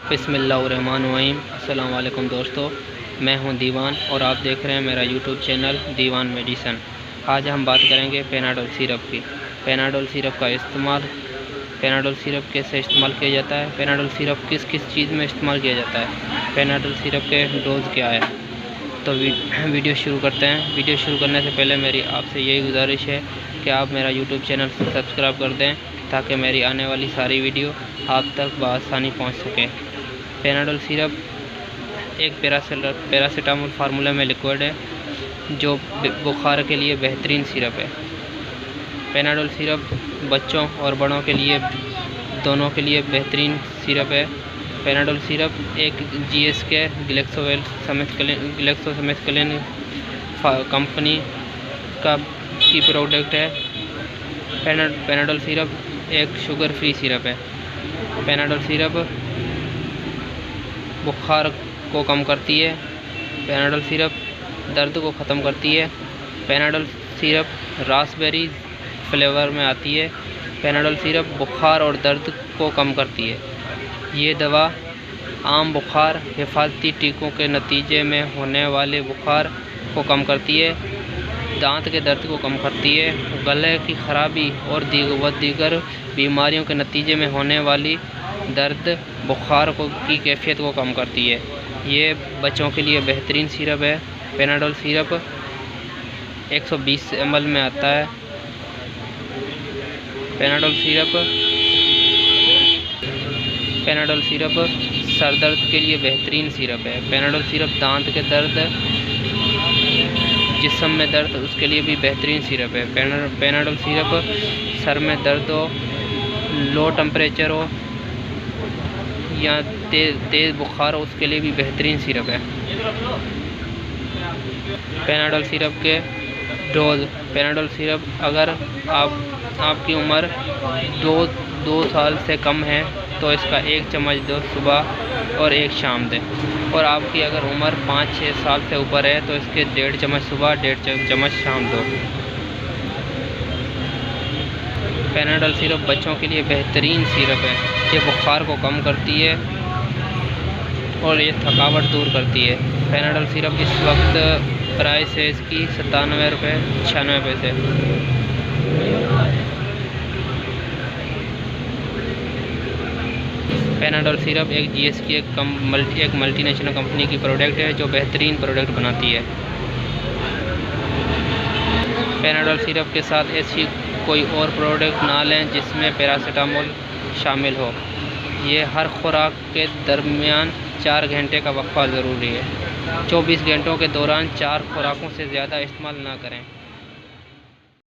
बिस्मिल्लाहिर्रहमानिर्रहीम। अस्सलाम वालेकुम दोस्तों, मैं हूं दीवान और आप देख रहे हैं मेरा यूट्यूब चैनल दीवान मेडिसन। आज हम बात करेंगे पेनाडोल सिरप की। पेनाडोल सिरप का इस्तेमाल, पेनाडोल सिरप कैसे इस्तेमाल किया जाता है, पेनाडोल सिरप किस किस चीज़ में इस्तेमाल किया जाता है, पेनाडोल सिरप के डोज क्या है। तो वीडियो शुरू करते हैं। वीडियो शुरू करने से पहले मेरी आपसे यही गुजारिश है कि आप मेरा यूट्यूब चैनल सब्सक्राइब कर दें ताकि मेरी आने वाली सारी वीडियो आप तक बआसानी पहुंच सके। पेनाडोल सिरप एक पैरासीटामोल फार्मूला में लिक्विड है जो बुखार के लिए बेहतरीन सिरप है। पेनाडोल सिरप बच्चों और बड़ों के लिए दोनों के लिए बेहतरीन सिरप है। पेनाडोल सिरप एक GSK ग्लेक्सोस्मिथक्लाइन कंपनी की प्रोडक्ट है। पेनाडोल सिरप एक शुगर फ्री सिरप है। पेनाडोल सिरप बुखार को कम करती है। पेनाडोल सिरप दर्द को ख़त्म करती है। पेनाडोल सिरप रास्पबेरी फ्लेवर में आती है। पेनाडोल सिरप बुखार और दर्द को कम करती है। ये दवा आम बुखार, हिफाजती टीकों के नतीजे में होने वाले बुखार को कम करती है, दांत के दर्द को कम करती है, गले की खराबी और दीगर बीमारियों के नतीजे में होने वाली दर्द बुखार की कैफियत को कम करती है। ये बच्चों के लिए बेहतरीन सिरप है। पेनाडोल सिरप 120 ml में आता है। पेनाडोल सिरप सर दर्द के लिए बेहतरीन सिरप है। पेनाडोल सिरप दांत के दर्द, जिस्म में दर्द, उसके लिए भी बेहतरीन सिरप है। पेनाडोल सिरप सर में दर्द हो, लो टेम्परेचर हो या तेज़ बुखार हो, उसके लिए भी बेहतरीन सिरप है। पेनाडोल सिरप के डोज। पेनाडोल सिरप अगर आपकी उम्र 2 साल से कम है तो इसका 1 चम्मच दो सुबह और 1 शाम दें, और आपकी अगर उम्र 5-6 साल से ऊपर है तो इसके 1.5 चम्मच सुबह, 1.5 चम्मच शाम दो। पेनाडोल सिरप बच्चों के लिए बेहतरीन सिरप है। ये बुखार को कम करती है और ये थकावट दूर करती है। पेनाडोल सिरप इस वक्त प्राइस है इसकी 97 रुपये 96 पैसे। पेनाडोल सिरप एक GSK एक मल्टीनेशनल कंपनी की प्रोडक्ट है जो बेहतरीन प्रोडक्ट बनाती है। पेनाडोल सिरप के साथ ऐसी कोई और प्रोडक्ट ना लें जिसमें पैरासीटामोल शामिल हो। ये हर खुराक के दरमियान 4 घंटे का वक्फा ज़रूरी है। 24 घंटों के दौरान 4 खुराकों से ज़्यादा इस्तेमाल ना करें।